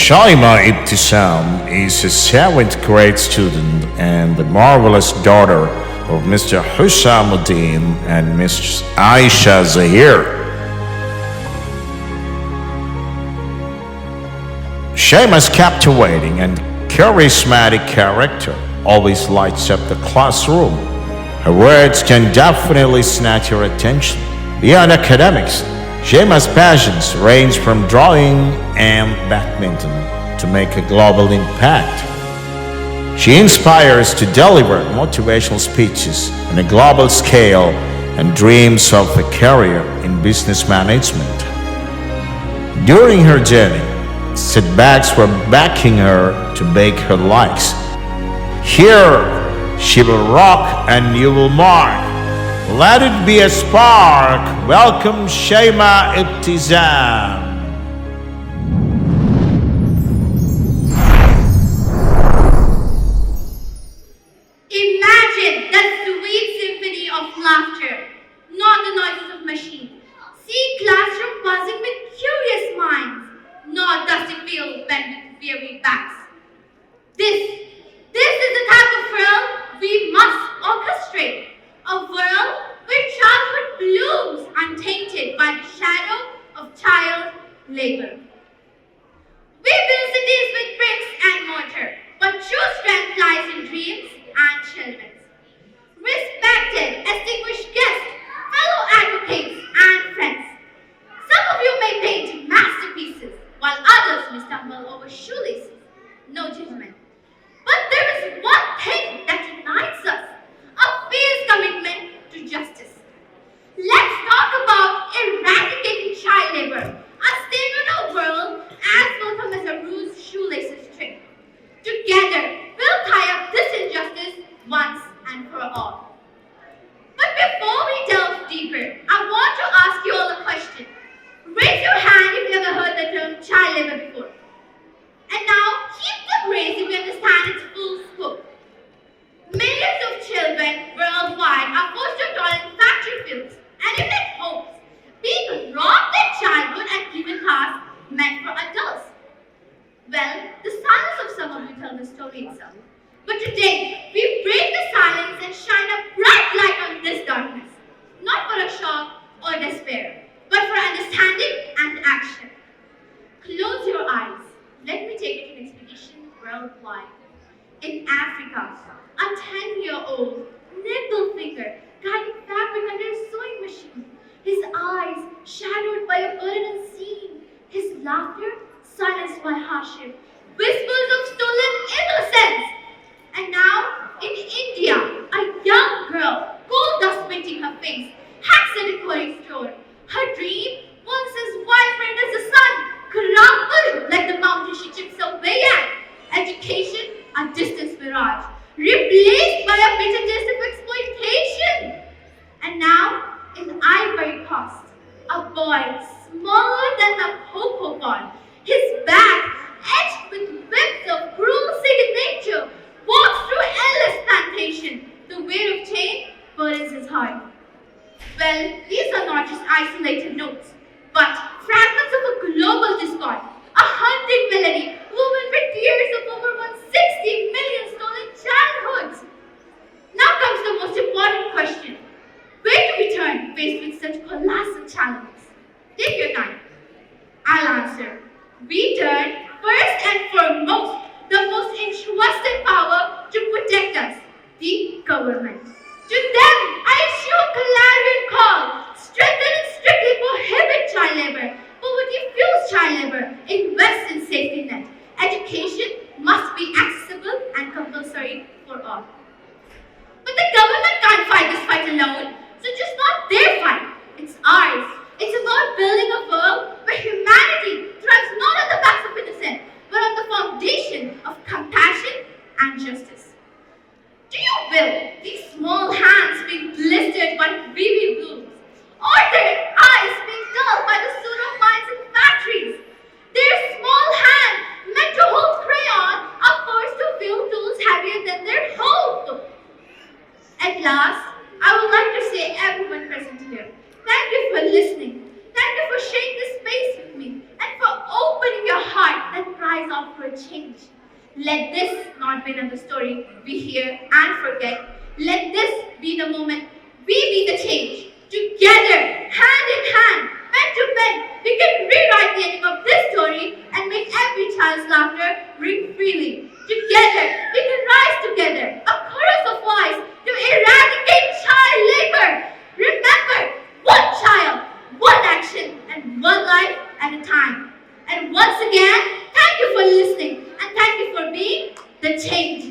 Shaima Ibtisam is a seventh grade student and the marvelous daughter of Mr. Hussamuddin and Miss Aisha Zahir. Shaima's captivating and charismatic character always lights up the classroom. Her words can definitely snatch your attention. Beyond academics, Shaima's passions range from drawing and badminton to make a global impact. She inspires to deliver motivational speeches on a global scale and dreams of a career in business management. During her journey, setbacks were backing her to make her likes. Here, she will rock and you will mark. Let it be a spark. Welcome Shaima Ibtisam. Imagine that sweet symphony of laughter, not the noises of machines. See classroom buzzing with curious minds, not dusty fields bent with weary backs. This is the type of world we must orchestrate. A world where childhood blooms untainted by the shadow of child labor. We build cities with bricks and mortar, but true strength lies in dreams and children. Respected, distinguished guests, fellow advocates and friends. Some of you may paint masterpieces, while others may stumble over shoelaces. No judgment. But there is one thing that unites us. A fierce commitment to justice. Let's talk about eradicating child labor, a statement of world as welcome as a bruised shoelaces string. Together, we'll tie up this injustice once and for all. But before we delve deeper, I want to ask you all a question. Raise your hand if you ever heard the term child labor before. And now, keep them raised if you understand its full scope. Millions of children worldwide are forced to toil in factory fields and even at homes, being robbed their childhood and given tasks meant for adults. Well, the silence of some of you tell the story itself. But today, we break the silence and shine a bright light on this darkness, not for a shock or despair, but for understanding and action. Close your eyes. Let me take you to an expedition worldwide. In Africa, a 10-year-old nimble finger guiding fabric under a sewing machine, his eyes shadowed by a burden unseen, his laughter silenced by hardship, whispers of stolen innocence. And now, in India, a young girl, gold dust painting her face, hacks at a quarry store. Her dream, once as vibrant as the sun, crumbled like the mountain she chips away at. Education, a distant mirage, replaced by a bitter taste of exploitation. And now, in Ivory Coast, a boy smaller than a cocoa pod, his back etched with whips of cruel-seated nature, walks through endless plantation. The weight of change burdens his heart. Well, these are not just isolated notes, but fragments of a global discord, a haunting melody woven with tears of over 160 million stolen childhoods. Now comes the most important question. Where do we turn faced with such colossal challenges? Take your time. I'll answer. We turn first and foremost the most entrusted power to protect us, the government. To them, I issue a clarion call. Strengthen and strictly prohibit child labor. Poverty fuels child labor. Invest in safety net. Education must be accessible and compulsory for all. But the government can't fight this fight alone, so just not their fight. It's ours. It's about building a world where humanity thrives not on the backs of innocent, but on the foundation of compassion and justice. Do you will these small hands being blistered by baby blooms, or their eyes being dulled by the soot of mines and factories? eyes out for a change. Let this not be another story we hear and forget. Let this be the moment we be the change. Together, hand in hand, pen to pen, we can rewrite the ending of this story and make every child's laughter ring freely. Together, we can rise together, a chorus of voice to eradicate child labor. Remember, one child, one action, and one life at a time. And once again, thank you for listening and thank you for being the change.